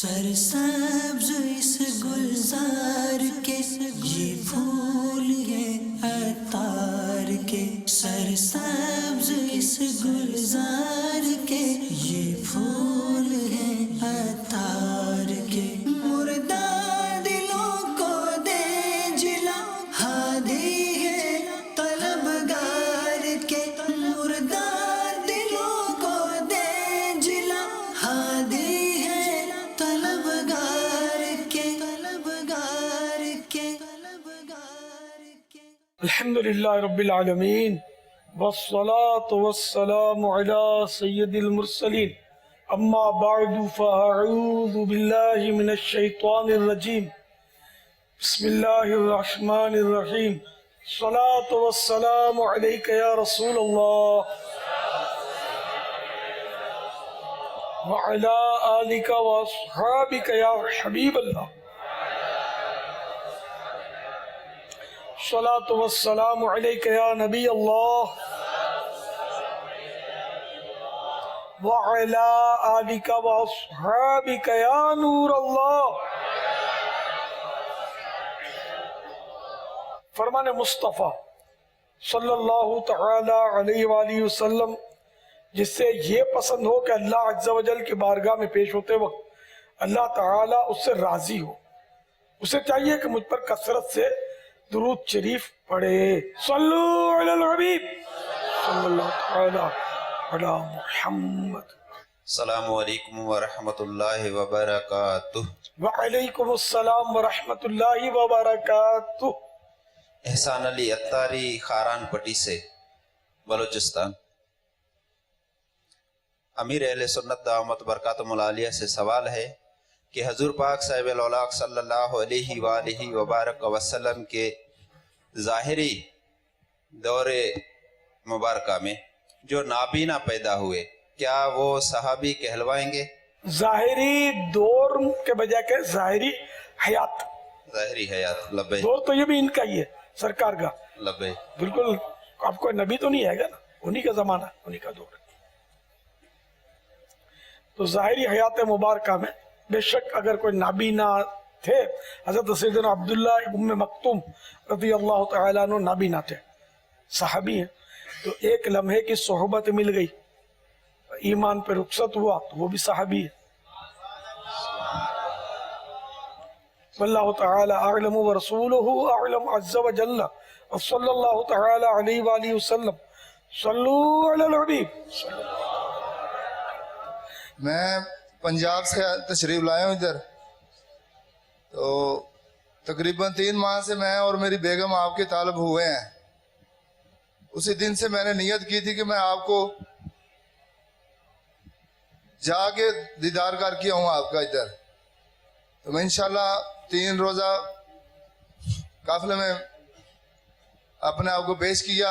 سرسبز اس گلزار کے یہ پھول ہیں عطار کے، سرسبز اس گلزار کے یہ پھول ہیں عطار کے، مردہ دلوں کو دے جلا ہادی ہے طلبگار کے، مردہ دلوں کو دے جلا ہادی ہے طلبگار کے، طلبگار کے، طلبگار کے۔ الحمدللہ رب العالمین والصلاة والسلام على سید المرسلین، اما بعد فاعوذ باللہ من الشیطان الرجیم، بسم اللہ الرحمن الرحیم، الصلاة والسلام علیک یا رسول اللہ وعلی آلک واصحابک یا حبیب اللہ، الصلاة والسلام علیک یا نبی اللہ وعلی آلک واصحابک یا نور اللہ۔ فرمان مصطفیٰ صلی اللہ تعالی علیہ وآلہ وسلم جس سے یہ پسند ہو کہ اللہ عز و جل کی بارگاہ میں پیش ہوتے وقت اللہ تعالیٰ اس سے راضی ہو، اسے چاہیے کہ مجھ پر کثرت سے درود شریف پڑھے۔ صلو علی الحبیب صلی اللہ تعالی علی محمد۔ السلام علیکم ورحمۃ اللہ وبرکاتہ۔ وعلیکم السلام ورحمۃ اللہ وبرکاتہ۔ احسان علی اتاری، خاران پٹی سے، بلوچستان۔ امیر اہل سنت دامت برکاتہم العالیہ سے سوال ہے کہ حضور پاک صاحب الاولاق صلی اللہ علیہ وآلہ وبارک وسلم کے ظاہری دور مبارکہ میں جو نابینا پیدا ہوئے، کیا وہ صحابی کہلوائیں گے؟ ظاہری دور کے بجائے کہ ظاہری حیات، ظاہری حیات، لبے دور تو یہ بھی ان کا ہی ہے سرکار کا، لبے۔ بالکل آپ کوئی نبی تو نہیں ہے گا نا، انہی کا زمانہ، انہی کا دور ہے۔ تو ظاہری حیات مبارکہ میں بے شک اگر کوئی نابینا تھے، حضرت سیدنا عبداللہ ابن مکتوم رضی اللہ تعالیٰ عنہ نابینا تھے، صحابی ہیں، تو ایک لمحے کی صحبت مل گئی، ایمان پہ رخصت ہوا تو وہ بھی صحابی ہے۔ واللہ تعالی اعلم ورسولہ اعلم عز و جل، وصلی اللہ تعالی علیہ وآلہ وسلم۔ صلو علی الحبیب۔ میں پنجاب سے تشریف لایا ہوں ادھر، تو تقریباً 3 ماہ سے میں اور میری بیگم آپ کے طالب ہوئے ہیں۔ اسی دن سے میں نے نیت کی تھی کہ میں آپ کو جا کے دیدار کر کے آؤں آپ کا ادھر، تو میں انشاءاللہ 3 روزہ قافلے میں اپنے آپ کو پیش کیا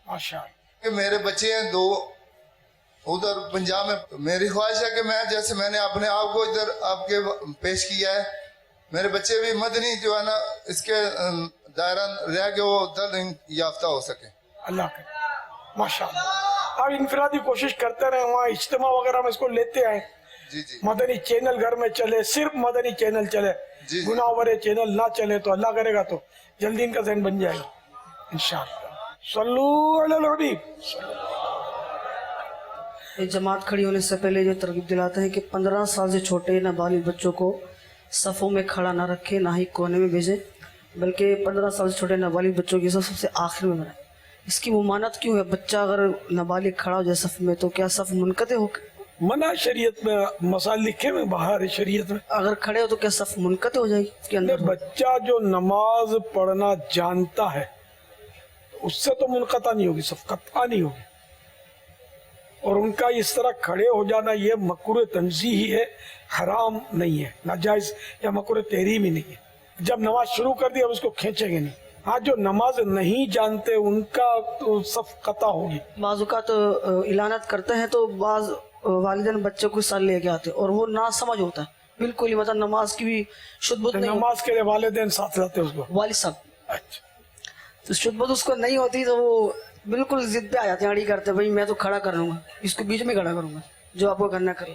ماشاءاللہ۔ کہ میرے بچے ہیں 2 ادھر پنجاب میں، میری خواہش ہے کہ میں جیسے میں نے اپنے آپ کو ادھر آپ کے پیش کیا ہے، میرے بچے بھی مدنی جو ہے نا اس کے دائرہ رہ کے وہ تعلیم یافتہ ہو سکے۔ اللہ کرے، ماشاءاللہ۔ آپ انفرادی کوشش کرتے رہے، وہاں اجتماع وغیرہ میں اس کو لیتے آئے، جی جی مدنی چینل گھر میں چلے، صرف مدنی چینل چلے، جی۔ گناہ ورے چینل نہ چلے، تو اللہ کرے گا تو جلدی ان کا ذہن بن جائے گا انشاءاللہ۔ صلو علی الحبیب۔ جماعت کھڑی ہونے سے پہلے جو ترغیب دلاتے ہیں کہ 15 سال سے چھوٹے نابالغ بچوں کو صفوں میں کھڑا نہ رکھے، نہ ہی کونے میں بھیجیں، بلکہ 15 سال سے چھوٹے نابالغ بچوں کی سب سے آخر میں بنائیں۔ اس کی ممانعت کیوں ہے؟ بچہ اگر نابالغ کھڑا ہو جائے صف میں تو کیا صف منقطع ہو؟ منع شریعت میں، مسائل لکھے میں باہر شریعت میں، اگر کھڑے ہو تو کیا صف منقطع ہو جائے گی اس کے اندر؟ بچہ جو نماز پڑھنا جانتا ہے اس سے تو منقطع نہیں ہوگی، صف قطع نہیں ہوگی، اور ان کا اس طرح کھڑے ہو جانا یہ مکروہ تنزیہی ہے، حرام نہیں ہے، ناجائز یا مکروہ تحریمی نہیں ہے۔ جب نماز شروع کر دی اب اس کو کھینچیں گے نہیں۔ ہاں جو نماز نہیں جانتے ان کا تو صف قطع ہوگی۔ بعض اوقات اعلانات کرتے ہیں تو بعض والدین بچے کو ساتھ لے کے آتے اور وہ نہ سمجھ ہوتا ہے، بالکل ہی مطلب نماز کی بھی شدت نہیں، نماز کے لیے والدین ساتھ رہتے اس کو، والد صاحب اچھا تو شدت اس کو نہیں ہوتی تو وہ بالکل ضد پہ آ جاتے ہیں، اڑی کرتے ہیں، بھائی میں تو کھڑا کر لوں گا، اس کو بیچ میں کھڑا کروں گا، جو آپ کو کرنا کرے۔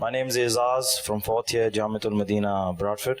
My name is Izaz from 4th year Jamiatul Medina, Bradford.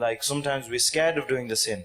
like sometimes we scared of doing the sin।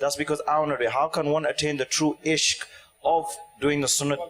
that's because I want to do it. How can one attain the true ishq of doing the sunnah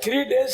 3 days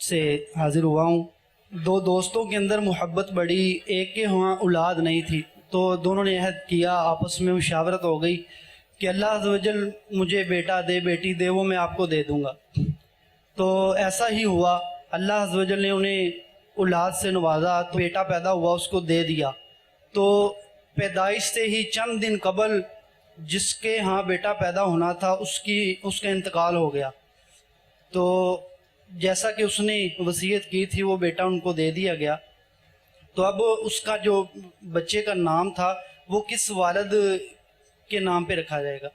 سے حاضر ہوا ہوں. دو دوستوں کے اندر محبت بڑی، ایک کے وہاں اولاد نہیں تھی، تو دونوں نے عہد کیا، آپس میں مشاورت ہو گئی کہ اللہ عز و جل مجھے بیٹا دے بیٹی دے وہ میں آپ کو دے دوں گا. تو ایسا ہی ہوا، اللہ عز و جل نے انہیں اولاد سے نوازا، تو بیٹا پیدا ہوا، اس کو دے دیا. تو پیدائش سے ہی چند دن قبل جس کے ہاں بیٹا پیدا ہونا تھا اس کا انتقال ہو گیا. تو جیسا کہ اس نے وصیت کی تھی وہ بیٹا ان کو دے دیا گیا. تو اب اس کا جو بچے کا نام تھا وہ کس والد کے نام پہ رکھا جائے گا؟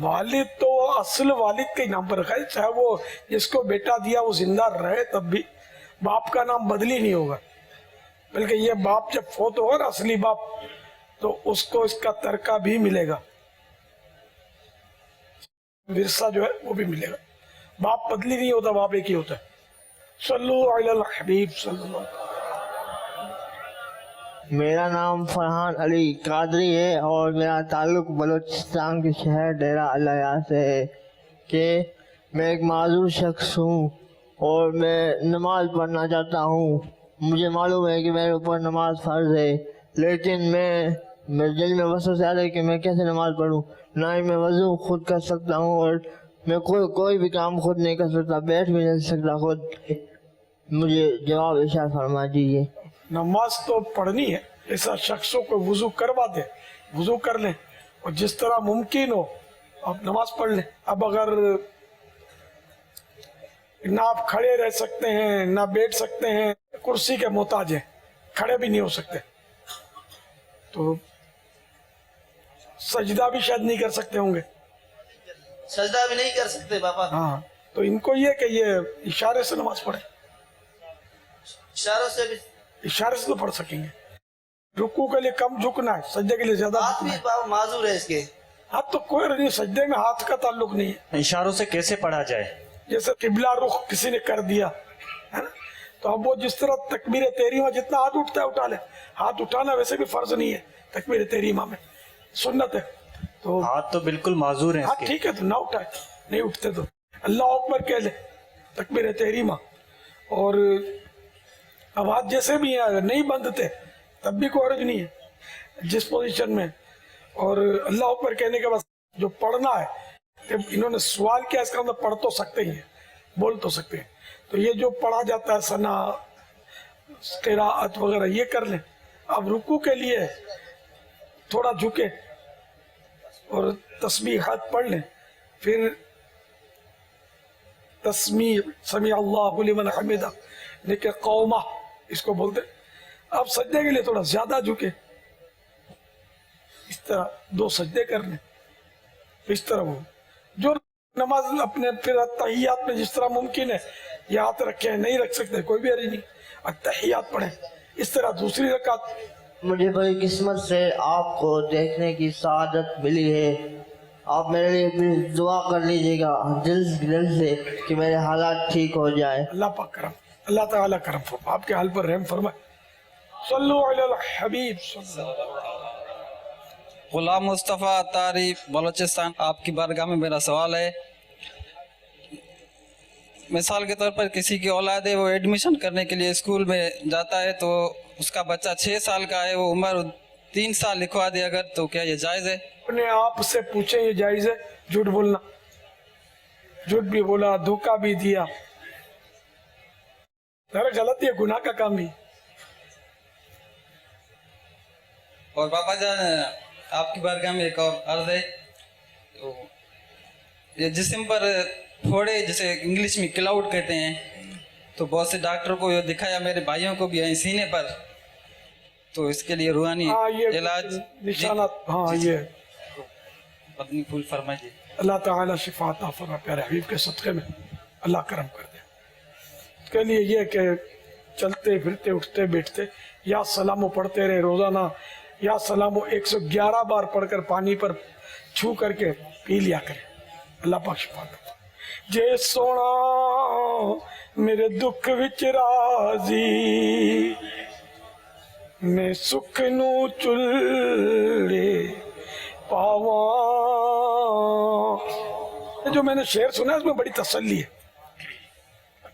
والد تو اصل والد کے نام پر رکھا ہے، چاہے وہ جس کو بیٹا دیا وہ زندہ رہے تب بھی باپ کا نام بدلی نہیں ہوگا، بلکہ یہ باپ جب فوت ہوگا نا اصلی باپ تو اس کو اس کا ترکہ بھی ملے گا، ورثہ جو ہے وہ بھی ملے گا. باپ بدلی نہیں ہوتا، باپ ایک ہی ہوتا ہے. صلو علی الحبیب صلی اللہ علیہ وسلم. میرا نام فرحان علی قادری ہے اور میرا تعلق بلوچستان کے شہر ڈیرہ الیاس سے ہے کہ میں ایک معذور شخص ہوں اور میں نماز پڑھنا چاہتا ہوں. مجھے معلوم ہے کہ میرے اوپر نماز فرض ہے، لیکن میرے دل میں وسوسہ آ رہا ہے کہ میں کیسے نماز پڑھوں. نہ ہی میں وضو خود کر سکتا ہوں اور میں کوئی بھی کام خود نہیں کر سکتا، بیٹھ بھی نہیں سکتا خود. مجھے جواب ارشاد فرما دیجیے. نماز تو پڑھنی ہے، ایسا شخصوں کو وضو کروا دے، وضو کر لیں اور جس طرح ممکن ہو آپ نماز پڑھ لیں. اب اگر نہ آپ کھڑے رہ سکتے ہیں نہ بیٹھ سکتے ہیں، کرسی کے محتاج ہیں، کھڑے بھی نہیں ہو سکتے، تو سجدہ بھی شاید نہیں کر سکتے ہوں گے. سجدہ بھی نہیں کر سکتے بابا. ہاں، تو ان کو یہ کہ یہ اشارے سے نماز پڑھیں، اشاروں سے بھی اشارے سے تو پڑھ سکیں گے. رکوع کے لیے کم جھکنا ہے، سجدے کے لیے زیادہ ہاتھ بھی بابا معذور ہے اس کے. ہاتھ تو کوئی نہیں، سجدے میں ہاتھ کا تعلق نہیں ہے. اشاروں سے کیسے پڑھا جائے؟ جیسے قبلہ رخ کسی نے کر دیا ہے نا، تو اب وہ جس طرح تکبیر تحریمہ جتنا ہاتھ اٹھتا ہے اٹھا لے. ہاتھ اٹھانا ویسے بھی فرض نہیں ہے تکبیر تحریمہ میں، سنت ہے. تو ہاتھ تو بالکل معذور ہیں اس ہاں کے. ٹھیک ہے، تو نہ اٹھائے، نہیں اٹھتے تو اللہ اکبر کہہ لے تکبیر تحریمہ. اور اب ہاتھ جیسے بھی ہیں اگر نہیں بندھتے تب بھی کوئی حرج نہیں ہے جس پوزیشن میں. اور اللہ اکبر کہنے کے بعد جو پڑھنا ہے، انہوں نے سوال کیا، اس کا اندر پڑھ تو سکتے ہی ہیں، بول تو سکتے ہیں. تو یہ جو پڑھا جاتا ہے ثنا قراءت وغیرہ یہ کر لیں. اب رکوع کے لیے تھوڑا جھکے اور تسبیحات پڑھ لیں، پھر تسمیع سمیع اللہ لمن حمدہ لیکن قومہ اس کو بولتے. اب سجدے کے لیے تھوڑا زیادہ جھکے، اس طرح 2 سجدے کر لیں. اس طرح وہ جو نماز اپنے پھر تحیات میں جس طرح ممکن ہے یہ ہاتھ رکھے ہیں، نہیں رکھ سکتے کوئی بھی حرج نہیں، تحیات پڑھیں. اس طرح دوسری رکعت. مجھے بڑی قسمت سے آپ کو دیکھنے کی سعادت ملی ہے. آپ میرے لیے پلیز دعا کر لیجیے گا دل سے کہ میرے حالات ٹھیک ہو جائے. اللہ پاک کرم، اللہ تعالیٰ کرم فرما، آپ کے حال پر رحم فرمائے. صلو علی الحبیب صلی اللہ علیہ وسلم. غلام مصطفیٰ تاری بلوچستان. آپ کی بارگاہ میں میرا سوال ہے، مثال کے طور پر کسی کی اولاد ہے، وہ ایڈمیشن کرنے کے لیے اسکول میں جاتا ہے تو اس کا بچہ 6 سال کا ہے، وہ عمر 3 سال لکھوا دے اگر، تو کیا یہ جائز ہے؟ اپنے آپ سے پوچھیں یہ جائز ہے؟ جھوٹ بولنا، جھوٹ بھی بولا، دھوکہ بھی دیا، غلطی ہے، گناہ کا کام بھی. اور بابا جان آپ کی بارگاہ میں ایک اور عرض ہے، تو یہ جسم پر تھوڑے جیسے انگلش میں کلاؤڈ کہتے ہیں، تو بہت سے ڈاکٹروں کو یہ دکھایا، میرے بھائیوں کو بھی ہیں سینے پر، تو اس کے لیے روحانی علاج نشانات. ہاں یہ اپنی پھول فرمائیے. اللہ تعالیٰ شفا عطا فرما پیارے حبیب کے صدقے میں اللہ کرم کر دے. اس کے لیے یہ کہ چلتے پھرتے اٹھتے بیٹھتے یا سلامو پڑھتے رہے روزانہ، یا سلامو 111 بار پڑھ کر پانی پر چھو کر کے پی لیا کرے. اللہ پاک شفا عطا. جے سونا میرے دکھ وچ راضی، میں سکھ نو چلے پاواں. جو میں نے شعر سنا ہے اس میں بڑی تسلی ہے.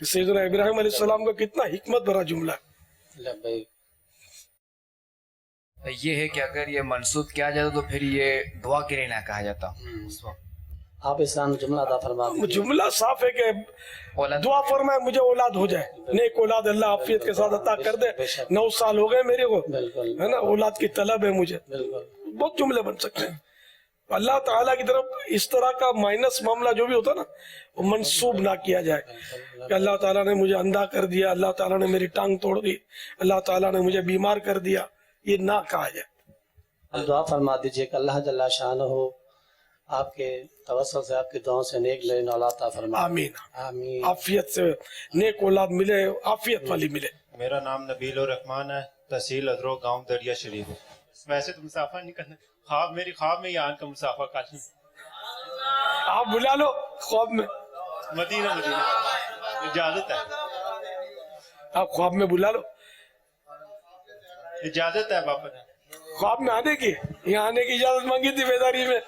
کہ سیدنا ابراہیم علیہ السلام کا کتنا حکمت بھرا جملہ ہے. لبیک. یہ ہے کہ اگر یہ منسوخ کیا جاتا تو پھر یہ دعا کے لیے نہ کہا جاتا اس وقت. آپ اسلام جملہ عطا فرما دیجیے. جملہ صاف ہے کہ دعا فرمائے مجھے اولاد ہو جائے, نیک اولاد اللہ عافیت کے ساتھ عطا کر دے. 9 سال ہو گئے میرے کو, ہے نا, اولاد کی طلب ہے مجھے. بہت جملے بن سکتے ہیں. اللہ تعالیٰ کی طرف اس طرح کا مائنس معاملہ جو بھی ہوتا نا وہ منسوب نہ کیا جائے کہ اللہ تعالیٰ نے مجھے اندھا کر دیا, اللہ تعالیٰ نے میری ٹانگ توڑ دی, اللہ تعالیٰ نے مجھے بیمار کر دیا, یہ نہ کہا جائے. دعا فرما دیجیے کہ اللہ جل شانہ ہو آپ کے توسل سے, آپ کی دعاؤں سے نیک نئی اولاد عطا فرما. آمین. آمین. عافیت سے نیک اولاد ملے, عافیت والی ملے. میرا نام نبیل الرحمان ہے, تحصیل ادرو, گاؤں دریا شریف. ویسے تو مسافہ نہیں کرنا, میری خواب میں یہاں کا مسافہ کرنا. آپ بلا لو خواب میں. مدینہ اجازت ہے, آپ خواب میں بلا لو, اجازت ہے باپا. خواب میں آنے کی, یہاں آنے کی اجازت مانگی تھی بیداری میں,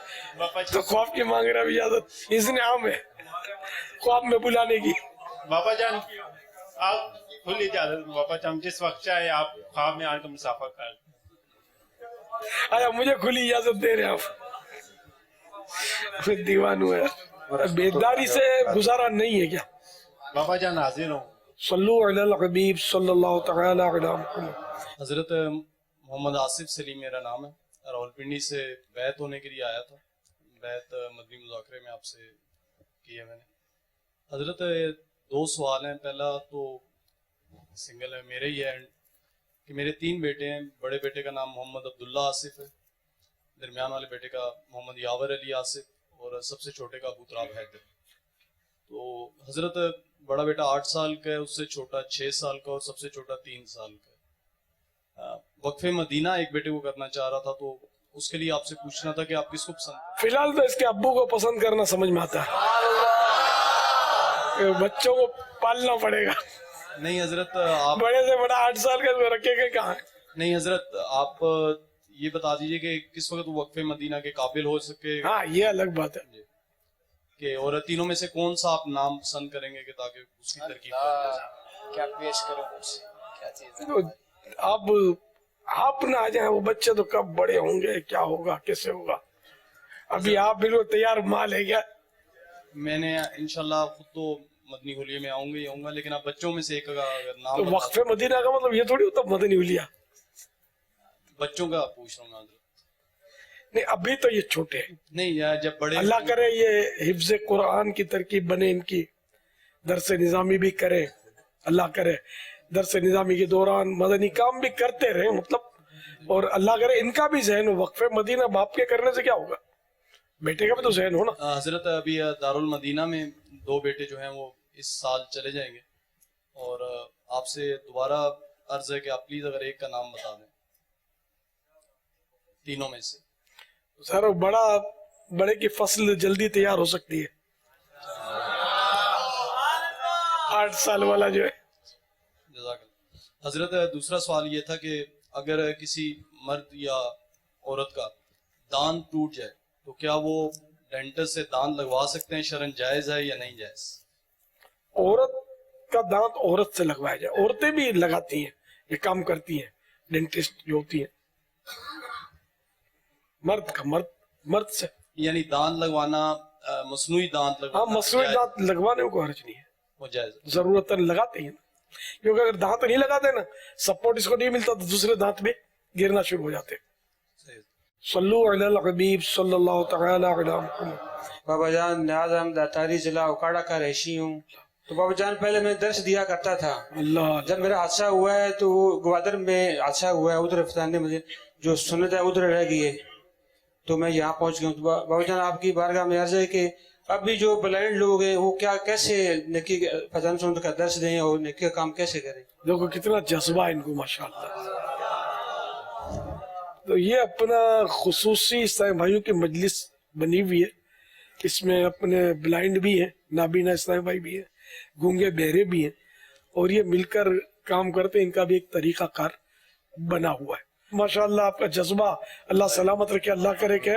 تو خواب کی مانگ رہا اجازت. اس نے عام ہے خواب میں بلانے کی. باپا جان آپ کھلی اجازت باپا جان, جس وقت چاہے آپ خواب میں آنے کا مسافہ کر. آیا مجھے کھلی اجازت دے رہے آپ, دیوان ہوا ہے. بیداری سے گزارا نہیں ہے کیا؟ بابا جان حاضر ہوں. صلو علی الحبیب صلی اللہ تعالی علی محمد. حضرت محمد آصف سلیم میرا نام ہے, راولپنڈی سے بیعت ہونے کے لیے آیا تھا. بیعت مدنی مذاکرے میں آپ سے کی ہے میں نے. حضرت 2 سوال ہیں. پہلا تو سنگل ہے, میرے ہی ہے کہ میرے 3 بیٹے ہیں. بڑے بیٹے کا نام محمد عبداللہ آصف ہے, درمیان والے بیٹے کا محمد یاور علی آصف, اور سب سے چھوٹے کا ابو تراب حیدر. تو حضرت بڑا بیٹا 8 سال کا ہے, اس سے چھوٹا 6 سال کا, اور سب سے چھوٹا 3 سال کا ہے. وقف مدینہ ایک بیٹے کو کرنا چاہ رہا تھا, تو اس کے لیے آپ سے پوچھنا تھا کہ آپ کس کو پسند. فی الحال تو اس کے ابو کو پسند کرنا سمجھ میں آتا ہے, بچوں کو پالنا پڑے گا. نہیں حضرت, آپ بڑے سے بڑا 8 سال کا رکھے گا کہاں. نہیں حضرت, آپ یہ بتا دیجئے کہ کس وقت وقف مدینہ کے قابل ہو سکے. ہاں یہ الگ بات ہے کہ اور تینوں میں سے کون سا آپ نام پسند کریں گے کہ تاکہ اس کی ترکیب کیا پیش کرو, کیا چیز. آپ نہ آ جائیں, وہ بچے تو کب بڑے ہوں گے, کیا ہوگا, کیسے ہوگا. ابھی آپ بالکل تیار مال ہے کیا. میں نے انشاءاللہ خود تو مدنی حلیے میں آؤں گا, لیکن آپ بچوں میں سے ایک کا نام. تو وقف مدینہ کا مطلب یہ تھوڑی ہوتا مدنی حلیہ, بچوں کا پوچھ رہا ہوں. نہیں ابھی تو یہ چھوٹے ہیں. نہیں جب بڑے, اللہ کرے یہ حفظ قرآن کی ترکیب بنے, ان کی درس نظامی بھی کرے, اللہ کرے درس نظامی کے دوران مدنی کام بھی کرتے رہے مطلب, اور اللہ کرے ان کا بھی ذہن ہو. وقف مدینہ باپ کے کرنے سے کیا ہوگا, بیٹے کا بھی تو ذہن ہو نا. حضرت ابھی دارالمدینہ میں 2 بیٹے جو ہیں وہ اس سال چلے جائیں گے, اور آپ سے دوبارہ عرض ہے کہ آپ پلیز اگر ایک کا نام بتا دیں تینوں میں سے. سر بڑے کی فصل جلدی تیار ہو سکتی ہے, 8 سال والا جو ہے. حضرت دوسرا سوال یہ تھا کہ اگر کسی مرد یا عورت کا دان ٹوٹ جائے تو کیا وہ ڈینٹسٹ سے دان لگوا سکتے ہیں, شرعاً جائز ہے یا نہیں جائز. عورت کا دانت عورت سے لگوایا جائے, عورتیں بھی لگاتی ہیں, یہ کام کرتی ہیں ڈینٹسٹ جو ہوتی ہیں. مرد کا مرد سے, یعنی دانت لگوانا, مصنوعی دانت لگوانا. ہاں مصنوعی دانت لگوانے کو حرج نہیں ہے, وہ جائز, ضرورت لگاتے ہیں. کیونکہ اگر دانت نہیں لگاتے نا, سپورٹ اس کو نہیں ملتا, تو دوسرے دانت بھی گرنا شروع ہو جاتے. صلو علی الحبیب صلی اللہ تعالی علی محمد. بابا جان نیاز احمد اتاری ضلع اوکاڑا کا رہائشی ہوں. تو بابا جان پہلے میں درس دیا کرتا تھا. اللہ, جب میرا حادثہ ہوا ہے تو وہ گوادر میں حادثہ ہوا ہے, ادھر فتانے مجھے جو سنت ہے ادھر رہ گئی ہے, تو میں یہاں پہنچ گیا ہوں. تو بابا جان آپ کی بارگاہ میں عرض ہے کہ ابھی جو بلائنڈ لوگ ہیں وہ کیا کیسے نیکی فضان سنت کا درس دیں اور نیکی کا کام کیسے کریں. دیکھو کتنا جذبہ ان کو ماشاءاللہ. تو یہ اپنا خصوصی اسلامی بھائیوں کی مجلس بنی ہوئی ہے, اس میں اپنے بلائنڈ بھی ہیں, نابینا اسلامی بھائی بھی ہیں, گونگے بہرے بھی ہیں, اور یہ مل کر کام کرتے ہیں. ان کا بھی ایک طریقہ کار بنا ہوا ہے. ماشاءاللہ آپ کا جذبہ اللہ سلامت رکھے. اللہ کرے کہ